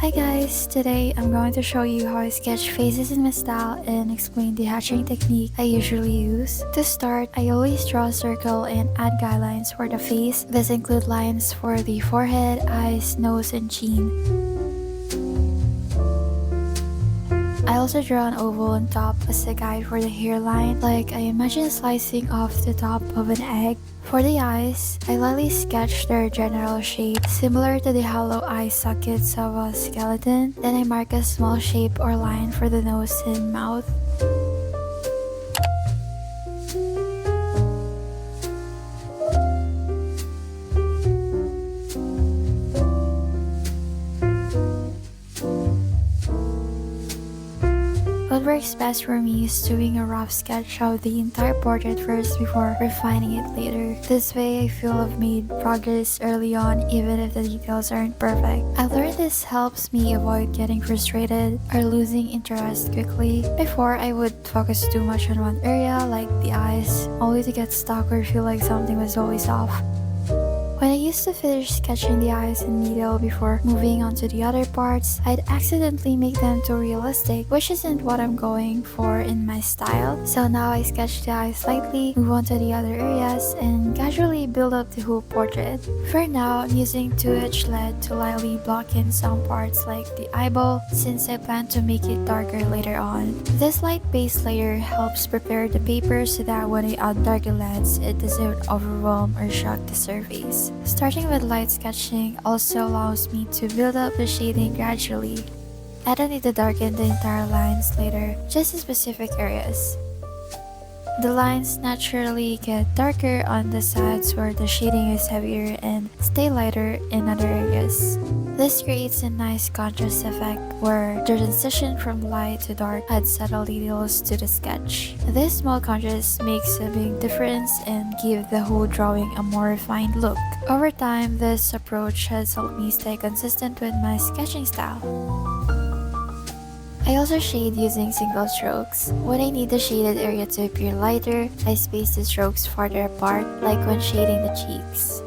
Hi guys, today I'm going to show you how I sketch faces in my style and explain the hatching technique I usually use. To start, I always draw a circle and add guidelines for the face. This include lines for the forehead, eyes, nose, and chin. I also draw an oval on top as a guide for the hairline, like I imagine slicing off the top of an egg. For the eyes, I lightly sketch their general shape, similar to the hollow eye sockets of a skeleton. Then I mark a small shape or line for the nose and mouth. What works best for me is doing a rough sketch of the entire portrait first before refining it later. This way I feel I've made progress early on even if the details aren't perfect. I learned this helps me avoid getting frustrated or losing interest quickly. Before, I would focus too much on one area like the eyes, only to get stuck or feel like something was always off. When I used to finish sketching the eyes in detail before moving on to the other parts, I'd accidentally make them too realistic, which isn't what I'm going for in my style. So now I sketch the eyes lightly, move on to the other areas, and casually build up the whole portrait. For now, I'm using 2H lead to lightly block in some parts like the eyeball, since I plan to make it darker later on. This light base layer helps prepare the paper so that when I add darker leads, it doesn't overwhelm or shock the surface. Starting with light sketching also allows me to build up the shading gradually. I don't need to darken the entire lines later, just in specific areas. The lines naturally get darker on the sides where the shading is heavier and stay lighter in other areas. This creates a nice contrast effect where the transition from light to dark adds subtle details to the sketch. This small contrast makes a big difference and gives the whole drawing a more refined look. Over time, this approach has helped me stay consistent with my sketching style. I also shade using single strokes. When I need the shaded area to appear lighter, I space the strokes farther apart, like when shading the cheeks.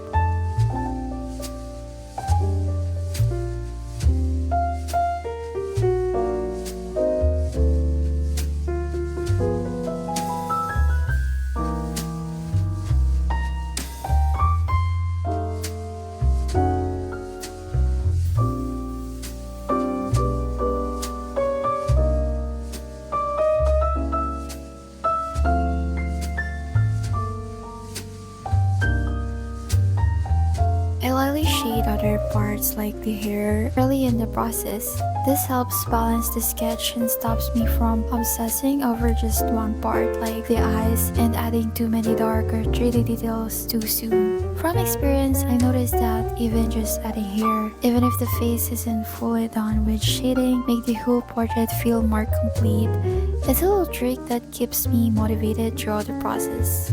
I lightly shade other parts like the hair early in the process. This helps balance the sketch and stops me from obsessing over just one part like the eyes and adding too many dark or 3D details too soon. From experience, I noticed that even just adding hair, even if the face isn't fully done with shading, make the whole portrait feel more complete. It's a little trick that keeps me motivated throughout the process.